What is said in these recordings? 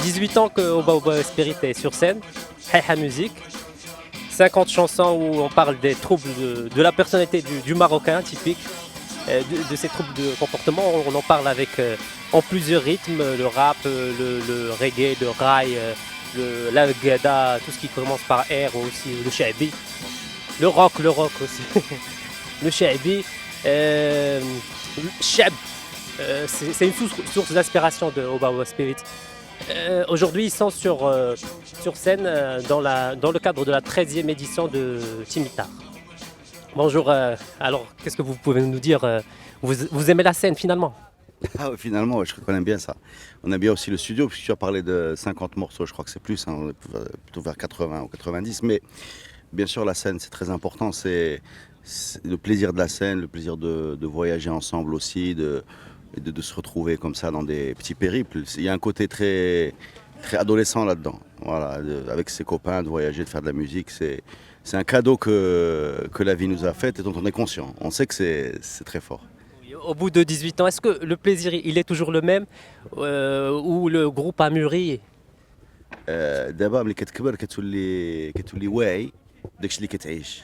18 ans que Oba Spirit est sur scène, Haïha Musique, 50 chansons où on parle des troubles de la personnalité du Marocain typique, de ses troubles de comportement. On en parle avec en plusieurs rythmes, le rap, le reggae, le raï, la gada, tout ce qui commence par R aussi, le sha'bi, le rock aussi, le sha'bi, le shab, c'est une source d'inspiration de Oba Spirit. Aujourd'hui, ils sont sur scène dans le cadre de la 13e édition de Timitar. Bonjour, alors qu'est-ce que vous pouvez nous dire vous aimez la scène finalement? Ah ouais, finalement, ouais, je crois qu'on aime bien ça. On aime bien aussi le studio, puisque tu as parlé de 50 morceaux, je crois que c'est plus, hein, on est plutôt vers 80 ou 90. Mais bien sûr, la scène, c'est très important. C'est le plaisir de la scène, le plaisir de voyager ensemble aussi, de se retrouver comme ça dans des petits périples. Il y a un côté très, très adolescent là-dedans. Voilà, avec ses copains, de voyager, de faire de la musique, c'est un cadeau que la vie nous a fait et dont on est conscient. On sait que c'est très fort. Au bout de 18 ans, est-ce que le plaisir il est toujours le même ou le groupe a mûri? دابا ملي كتكبر كتولي واعي داكشي اللي كتعيش.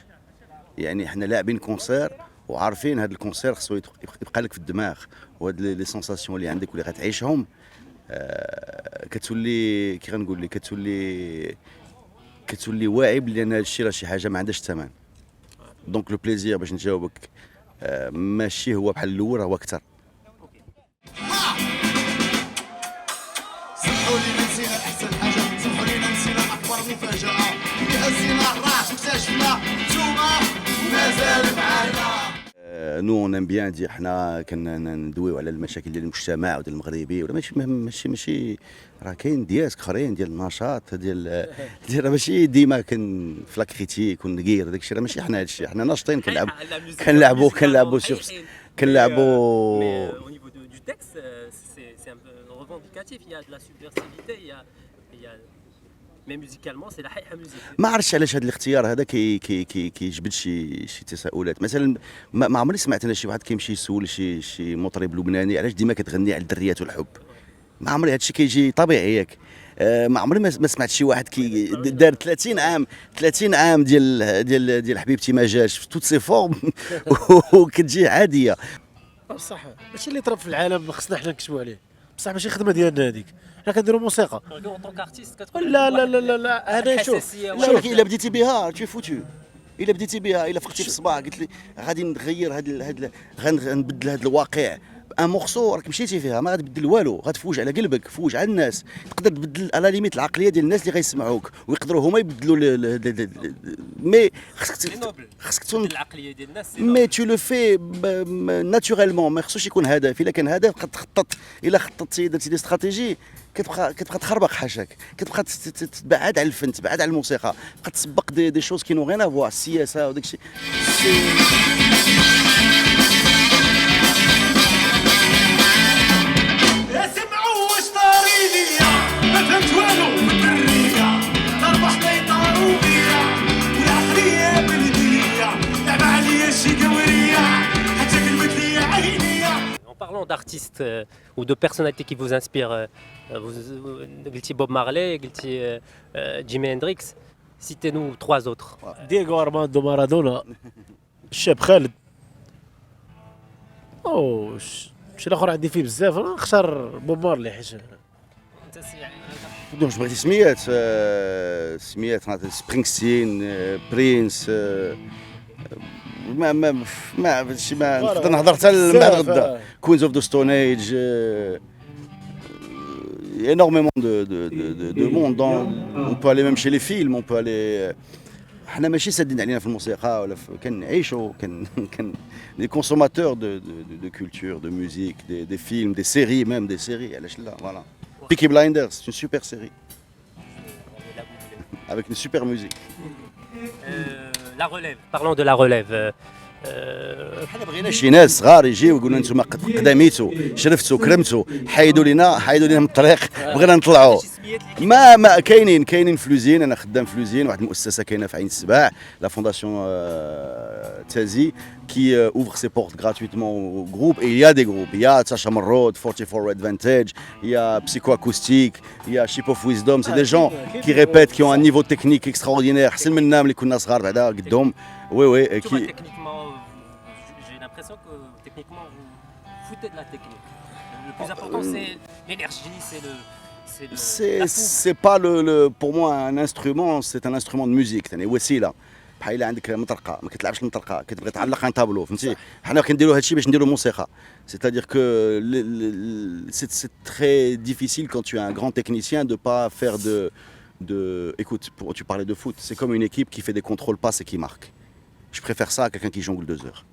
يعني حنا لاعبين كونسير وعارفين هذا الكونسير خصو يبقى لك في الدماغ، وهاد لي سونساسيون اللي عندك واللي غتعيشهم كتولي كي غنقول لك كتولي واعي بلي انا هادشي راه شي حاجه ما عندهاش الثمن. دونك لو بليزير باش نجاوبك ماشي هو بحال الاول، هو اكثر. سمحوا لي نسينا احسن حاجه، سمحوا لي نسينا اكبر مفاجاه، هزينا الراس واكتشفنا نتوما ومازال معانا. نو اون ام بيان دي حنا كندويو على المشاكل ديال المجتمع وديال المغربي، ولا ماشي راه كاين دياسك اخرين ديال النشاط ديال ماشي ديما كن في لا كريتيك ونقير داكشي، راه ماشي حنا هادشي، حنا ناشطين كنلعبوا Mais au niveau du texte, c'est un peu revendicatif, il y a de la subversivité, il y a... mais musicalement c'est la Haïha Musique. ما عرفتش علاش هذا الاختيار هذا كيجبد شي تساؤلات. مثلا ما عمري سمعت انا شي واحد كيمشي يسول شي مطرب لبناني علاش ديما كتغني على الدريات والحب. ما عمري هادشي كيجي طبيعي ياك. ما عمري ما سمعت شي واحد دار 30 عام ديال حبيبتي ما جاش في توت سي فورم وكتجي عاديه. بصح ماشي اللي طرب في العالم خصنا حنا نكتبوا عليه، بصح ماشي خدمه ديالنا هذيك، حنا كنديروا موسيقى. لا انا شوف الا بديتي بها تي فوتو، الا بديتي بها الا فقتي في الصباح قلت لي غادي نغير غنبدل هذا الواقع ان مورسو، راك مشيتي فيها ما غتبدل والو، غتفوج على قلبك، فوج على الناس، تقدر تبدل على ليميت العقليه ديال الناس اللي غيسمعوك ويقدروا هما يبدلوا مي خصك تكون العقليه ديال الناس مي تو لو في ناتوريلمون، ما خصوش يكون هدف. الا كان هدف تخطط، الا خططتي درتي دي استراتيجي كتبقى تخربق حاشاك، كتبقى تبعد على الفن، تبعد على الموسيقى، تبقى تسبق دي شوز كي نو غين افوا السياسه وداك الشيء. En parlant d'artistes ou de personnalités qui vous inspirent, قلتي Bob Marley, قلتي Jimi Hendrix, citez-nous 3 autres. دييغو ارماندو مارادونا، الشاب خالد، او شي الاخر عندي فيه بزاف، نختار بوب مارلي حيت دونك بغيتي سميات سبرينغستين، برينس، ما نقدر نهضر حتى من بعد غدا. كوينز اوف ذا ستون ايج، énormément de monde. On peut aller même chez les films, on peut aller. حنا ماشي سادين علينا في الموسيقى ولا كنعيشوا des consommateurs de culture, de musique, des films, des séries, même des séries. علاش لا voilà. Peaky Blinders, c'est une super série avec une super musique. La relève, parlons de la relève. حنا بغينا شي ناس صغار يجيو يقولوا نتوما قداميتو شرفتو كرمتو، حيدوا لينا من الطريق، بغينا نطلعوا. ما كاينين فلوزين، انا خدام فلوزين، واحد المؤسسه كاينه في عين السباع، لا فونداسيون تازي qui ouvre ses portes gratuitement aux groupes, et il y a des groupes, il y a Tasha Marod, 44 Red Vantage, il y a Psychoacoustique, il y a Ship of Wisdom, c'est des gens qui répètent, qui ont un niveau technique extraordinaire. C'est le même اللي كنا صغار بعدا قدهم. Oui oui, qui Techniquement, j'ai l'impression que techniquement vous foutez de la technique. Le plus important c'est l'énergie, c'est la fougue. c'est pas pour moi un instrument, c'est un instrument de musique, ثاني وسيله. بحال الا عندك مطرقه ما كتلعبش المطرقه كتبغي تعلق ان طابلو فهمتي حنا كنديروا هادشي باش نديروا موسيقى c'est-à-dire que c'est très difficile quand tu es un grand technicien de pas faire de écoute tu parlais de foot, c'est comme une équipe qui fait des contrôles passes et qui marque. Je préfère ça à quelqu'un qui jongle 2 heures.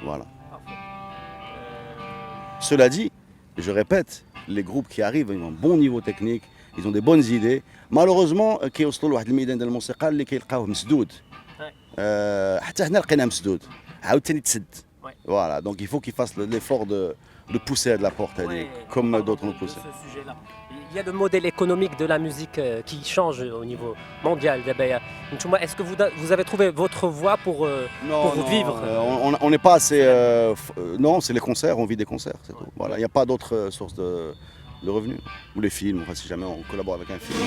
Voilà. Cela dit, je répète, les groupes qui arrivent, ils ont un bon niveau technique, ils ont des bonnes idées. Malheureusement كيوصلوا لواحد الميدان ديال الموسيقى اللي كيلقاوه مسدود. حتى هنا لقيناه مسدود عاوتاني تسد. Voilà, donc il faut qu'ils fassent l'effort de pousser à de la porte, comme d'autres ont poussé. Il y a le modèle économique de la musique qui change au niveau mondial. Est-ce que vous avez trouvé votre voie pour vivre? On n'est pas assez... non, c'est les concerts, on vit des concerts, c'est tout. Voilà, il n'y a pas d'autres sources de revenus. Ou les films, enfin, si jamais on collabore avec un film.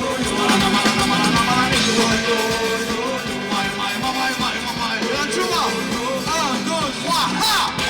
1, 2, 3, ha!